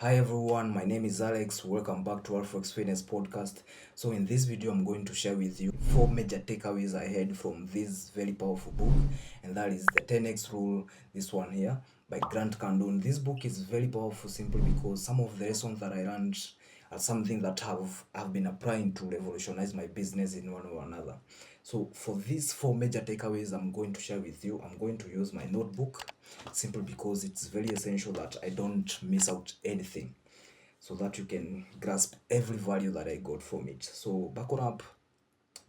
Hi everyone, my name is Alex. Welcome back to Alflex Fitness Podcast. So in this video, I'm going to share with you four major takeaways I had from this very powerful book, and that is the 10x rule. This one here by Grant Cardone. This book is very powerful simply because some of the lessons that I learned are something that have been applying to revolutionize my business in one or another. So for these four major takeaways I'm going to share with you, I'm going to use my notebook simply because it's very essential that I don't miss out anything so that you can grasp every value that I got from it. So buckle up,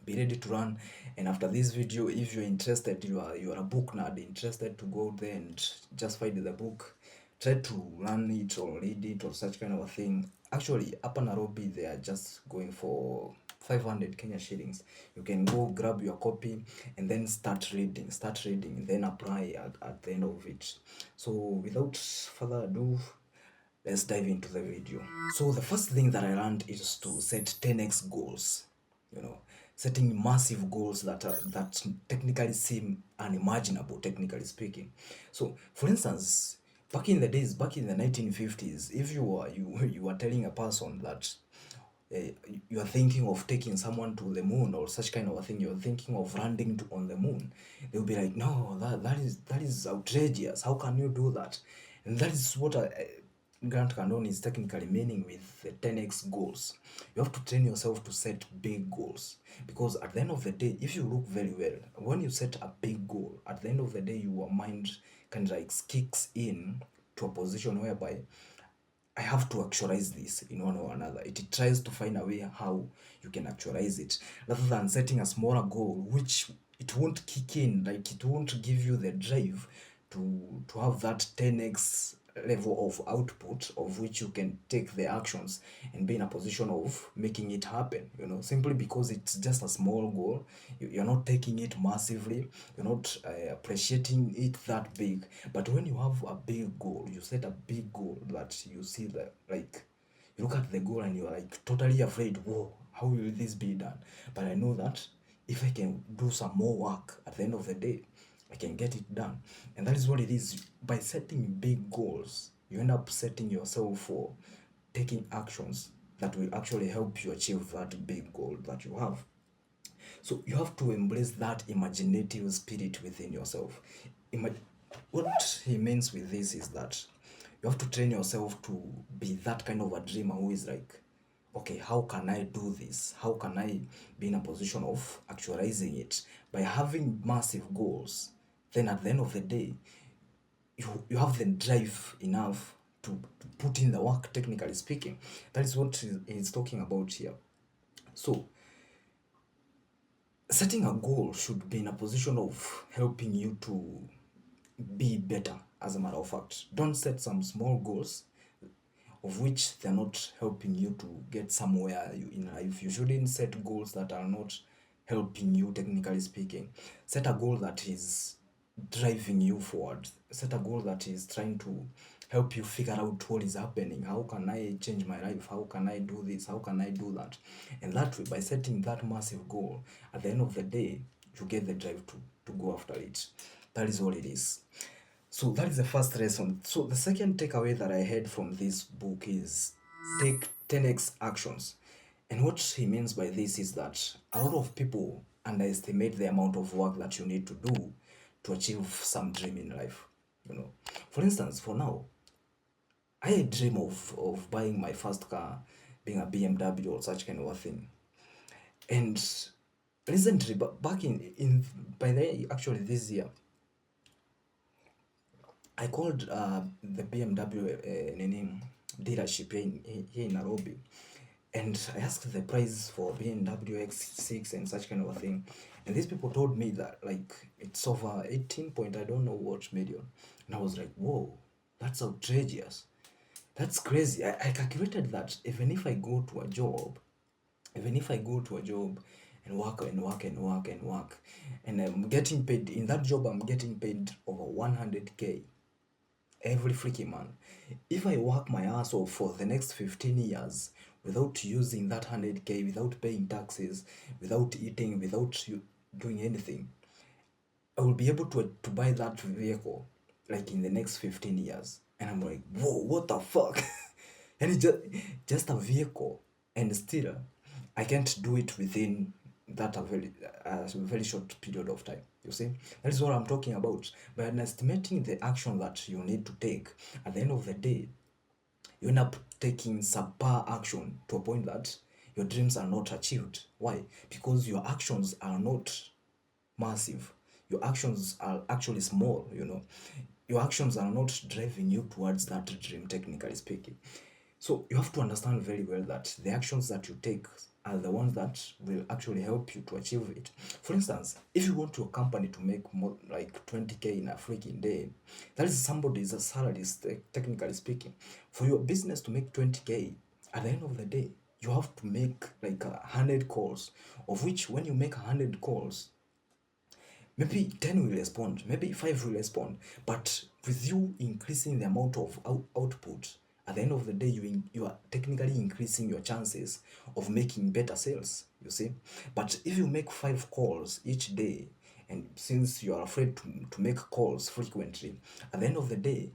be ready to run. And after this video, if you're interested, you are a book nerd interested to go there and just find the book, try to run it or read it or such kind of a thing. Actually, up in Nairobi they are just going for 500 Kenya shillings. You can go grab your copy and then start reading and then apply at the end of it. So without further ado, let's dive into the video. So the first thing that I learned is to set 10x goals. You know, setting massive goals that technically seem unimaginable, technically speaking. So, for instance, back in the 1950s, if you were telling a person that you are thinking of taking someone to the moon or such kind of a thing, you're thinking of landing on the moon, they'll be like, no, that is outrageous. How can you do that? And that is what Grant Cardone is technically meaning with the 10x goals. You have to train yourself to set big goals, because at the end of the day, if you look very well, when you set a big goal, at the end of the day, your mind kind of like kicks in to a position whereby I have to actualize this in one or another. It tries to find a way how you can actualize it, rather than setting a smaller goal, which it won't kick in, like it won't give you the drive to have that 10x level of output of which you can take the actions and be in a position of making it happen, simply because it's just a small goal. You're not taking it massively, you're not appreciating it that big. But when you have a big goal, you set a big goal that you see that, like, you look at the goal and you're like totally afraid, whoa, how will this be done? But I know that if I can do some more work at the end of the day, I can get it done. And that is what it is. By setting big goals, you end up setting yourself for taking actions that will actually help you achieve that big goal that you have. So you have to embrace that imaginative spirit within yourself. What he means with this is that you have to train yourself to be that kind of a dreamer who is like, okay, how can I do this? How can I be in a position of actualizing it? By having massive goals, then at the end of the day, you have the drive enough to put in the work, technically speaking. That is what he's talking about here. So setting a goal should be in a position of helping you to be better. As a matter of fact, don't set some small goals of which they're not helping you to get somewhere in life. You shouldn't set goals that are not helping you, technically speaking. Set a goal that is driving you forward. Set a goal that is trying to help you figure out what is happening. How can I change my life? How can I do this? How can I do that? And that way, by setting that massive goal, at the end of the day, you get the drive to go after it. That is all it is. So that is the first lesson. So the second takeaway that I had from this book is take 10x actions. And what he means by this is that a lot of people underestimate the amount of work that you need to do to achieve some dream in life. For instance, for now, I dream of buying my first car, being a BMW or such kind of a thing. And recently, but back in by the actually this year, I called the BMW dealership here in Nairobi, and I asked the price for BMW X6 and such kind of a thing. And these people told me that like it's over 18 point I don't know what million. And I was like, whoa, that's outrageous. That's crazy. I calculated that even if I go to a job and work and work and work and work, and I'm getting paid in that job, I'm getting paid over 100K every freaking month. If I work my ass off for the next 15 years without using that 100K, without paying taxes, without eating, without doing anything, I will be able to buy that vehicle like in the next 15 years. And I'm like, whoa, what the fuck? and it's just a vehicle, and still I can't do it within that a very short period of time. You see, that is what I'm talking about. By estimating the action that you need to take, at the end of the day, you end up taking subpar action to a point that your dreams are not achieved. Why? Because your actions are not massive. Your actions are actually small, you know. Your actions are not driving you towards that dream, technically speaking. So you have to understand very well that the actions that you take are the ones that will actually help you to achieve it. For instance, if you want your company to make more like 20K in a freaking day, that is somebody's salary, technically speaking. For your business to make 20K, at the end of the day, you have to make like 100 calls, of which when you make 100 calls, maybe 10 will respond, maybe 5 will respond, but with you increasing the amount of output, at the end of the day, you are technically increasing your chances of making better sales, you see. But if you make 5 calls each day, and since you are afraid to make calls frequently, at the end of the day,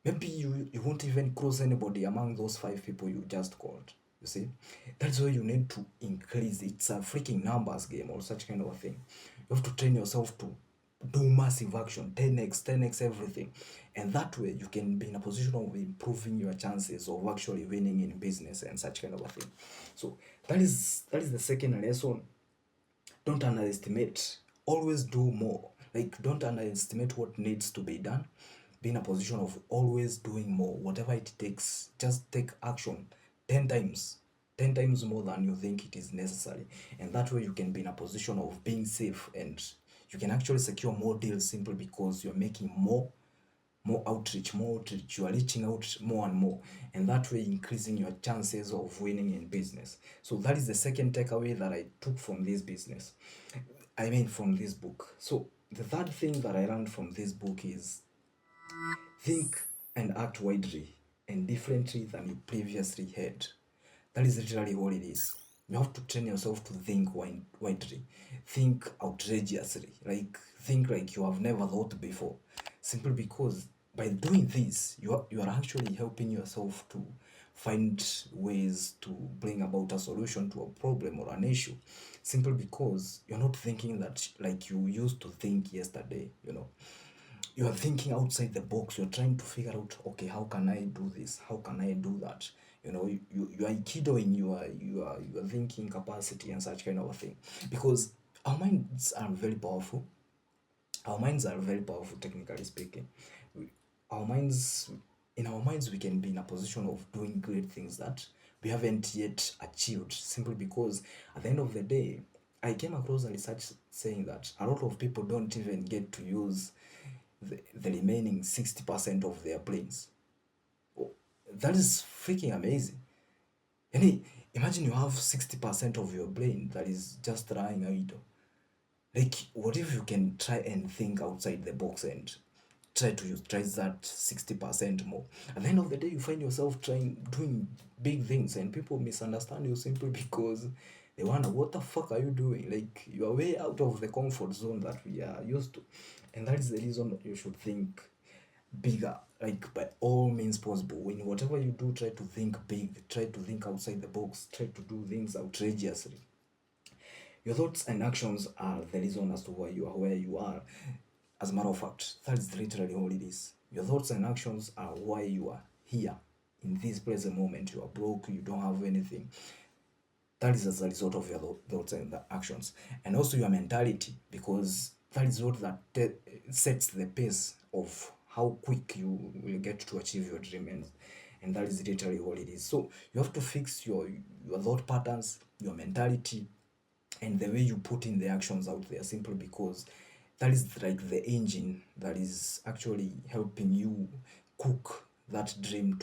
maybe you won't even close anybody among those 5 people you just called. You see, that's why you need to increase. It's a freaking numbers game or such kind of a thing. You have to train yourself to do massive action, 10x, 10x everything, and that way you can be in a position of improving your chances of actually winning in business and such kind of a thing. So that is the second lesson. Don't underestimate. Always do more. Like, don't underestimate what needs to be done. Be in a position of always doing more, whatever it takes. Just take action 10 times, 10 times more than you think it is necessary, and that way you can be in a position of being safe, and you can actually secure more deals simply because you're making more outreach, you are reaching out more and more, and that way increasing your chances of winning in business. So that is the second takeaway that I took from this business, I mean from this book. So the third thing that I learned from this book is think and act widely and differently than you previously had. That is literally what it is. You have to train yourself to think widely, think outrageously, like think like you have never thought before. Simply because by doing this, you are actually helping yourself to find ways to bring about a solution to a problem or an issue. Simply because you're not thinking that like you used to think yesterday, you know. You are thinking outside the box. You're trying to figure out, okay, how can I do this, how can I do that, you know. You are kiddoing your thinking capacity and such kind of a thing, because our minds are very powerful. Our minds are very powerful, technically speaking. Our minds, in our minds, we can be in a position of doing great things that we haven't yet achieved, simply because at the end of the day, I came across a research saying that a lot of people don't even get to use the remaining 60% of their brains. Oh, that is freaking amazing. And imagine you have 60% of your brain that is just lying idle. Like, what if you can try and think outside the box and try to utilize that 60% more? At the end of the day, you find yourself doing big things, and people misunderstand you simply because they wonder, what the fuck are you doing? Like, you are way out of the comfort zone that we are used to. And that is the reason you should think bigger, like by all means possible. In whatever you do, try to think big, try to think outside the box, try to do things outrageously. Your thoughts and actions are the reason as to why you are where you are. As a matter of fact, that is literally all it is. Your thoughts and actions are why you are here in this present moment. You are broke, you don't have anything. That is as a result of your thoughts and the actions, and also your mentality, because that is what sets the pace of how quick you will get to achieve your dream, and that is literally what it is. So you have to fix your thought patterns, your mentality, and the way you put in the actions out there, simply because that is like the engine that is actually helping you cook that dream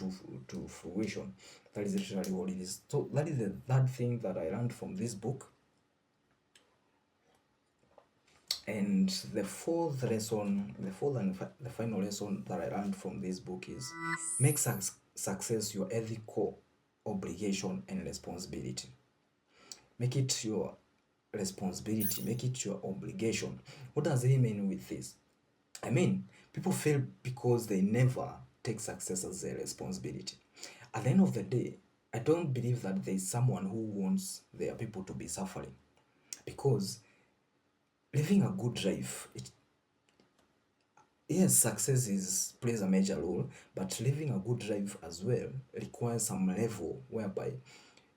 to fruition. That is literally what it is. So that is the third thing that I learned from this book. And the fourth lesson, the final lesson that I learned from this book is make success your ethical obligation and responsibility. Make it your responsibility, make it your obligation. What does he mean with this? I mean, people fail because they never take success as their responsibility. At the end of the day, I don't believe that there is someone who wants their people to be suffering, because living a good life, yes, success is plays a major role, but living a good life as well requires some level whereby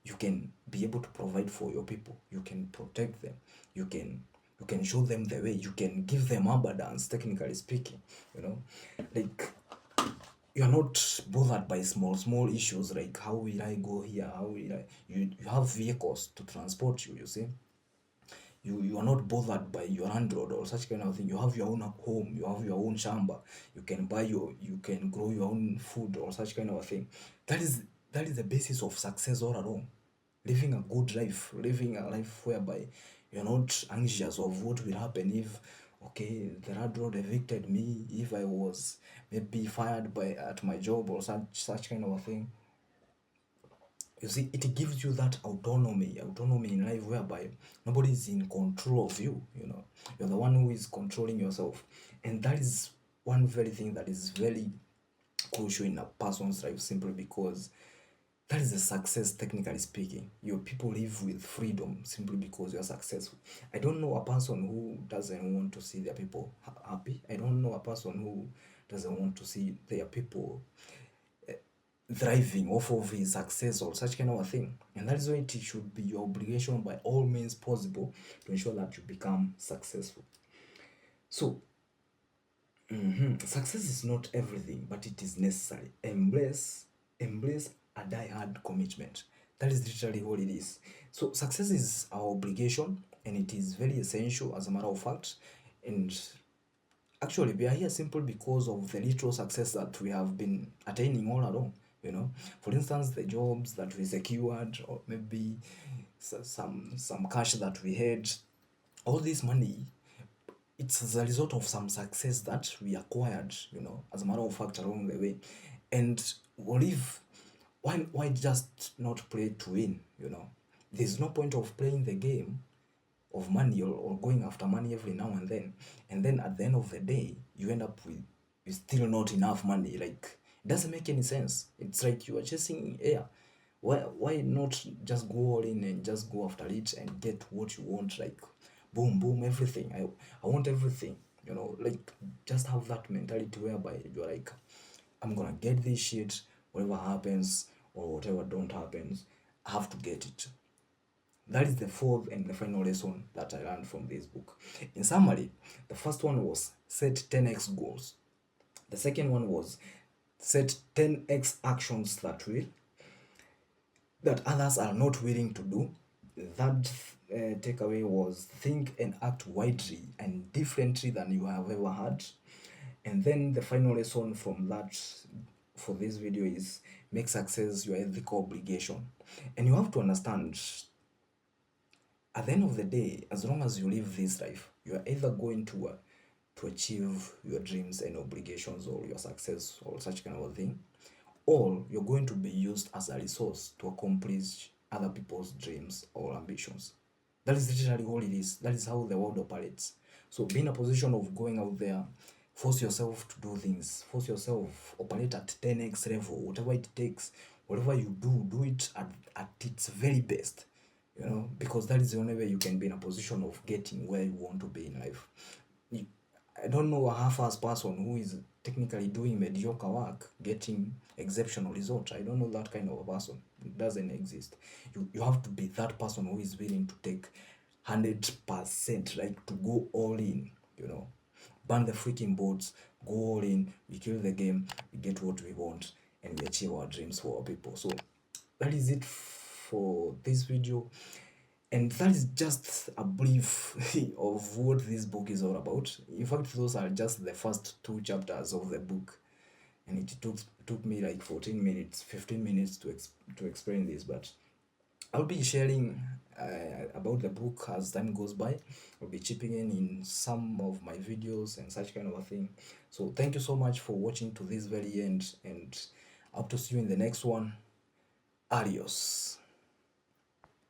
you can be able to provide for your people, you can protect them, you can you can show them the way, you can give them abundance, technically speaking, you know. Like, you're not bothered by small issues like how will I go here, how will I, you have vehicles to transport you, you see. You are not bothered by your landlord or such kind of thing. You have your own home, you have your own shamba, you can you can grow your own food or such kind of a thing. That is the basis of success all along. Living a good life, living a life whereby you're not anxious of what will happen if, okay, the landlord evicted me, if I was maybe fired by at my job or such kind of a thing. You see, it gives you that autonomy in life whereby nobody is in control of you, you know. You're the one who is controlling yourself. And that is one very thing that is very crucial in a person's life, simply because that is a success, technically speaking. Your people live with freedom simply because you're successful. I don't know a person who doesn't want to see their people happy. I don't know a person who doesn't want to see their people thriving off of his success or such kind of a thing. And that is why it should be your obligation by all means possible to ensure that you become successful. So, success is not everything, but it is necessary. Embrace a die-hard commitment. That is literally all it is. So success is our obligation, and it is very essential, as a matter of fact. And actually, we are here simply because of the little success that we have been attaining all along. You know, for instance, the jobs that we secured, or maybe some cash that we had, all this money, it's as a result of some success that we acquired, you know, as a matter of fact, along the way. And what if, why just not play to win, you know? There's no point of playing the game of money, or going after money every now and then at the end of the day you end up with still not enough money. Like, it doesn't make any sense. It's like you are chasing air. Why not just go all in and just go after it and get what you want? Like, boom boom, everything. I want everything, you know. Like, just have that mentality whereby you're like, I'm gonna get this shit, whatever happens or whatever don't happens, I have to get it. That is the fourth and the final lesson that I learned from this book. In summary, the first one was set 10x goals. The second one was set 10x actions that others are not willing to do. That takeaway was think and act widely and differently than you have ever had. And then the final lesson from that for this video is make success your ethical obligation. And you have to understand, at the end of the day, as long as you live this life, you are either going to achieve your dreams and obligations or your success or such kind of a thing, or you're going to be used as a resource to accomplish other people's dreams or ambitions. That is literally all it is. That is how the world operates. So be in a position of going out there, force yourself to do things, force yourself, operate at 10x level, whatever it takes, whatever you do it at its very best, you know, because that is the only way you can be in a position of getting where you want to be in life. I don't know a half-ass person who is technically doing mediocre work getting exceptional results. I don't know that kind of a person. It doesn't exist. You have to be that person who is willing to take 100%, like to go all in, you know. Burn the freaking boats, go all in, we kill the game, we get what we want, and we achieve our dreams for our people. So that is it for this video. And that is just a brief of what this book is all about. In fact, those are just the first two chapters of the book, and it took me like 14 minutes, 15 minutes to explain this. But I'll be sharing about the book as time goes by. I'll be chipping in some of my videos and such kind of a thing. So thank you so much for watching to this very end, and I hope to see you in the next one. Adios.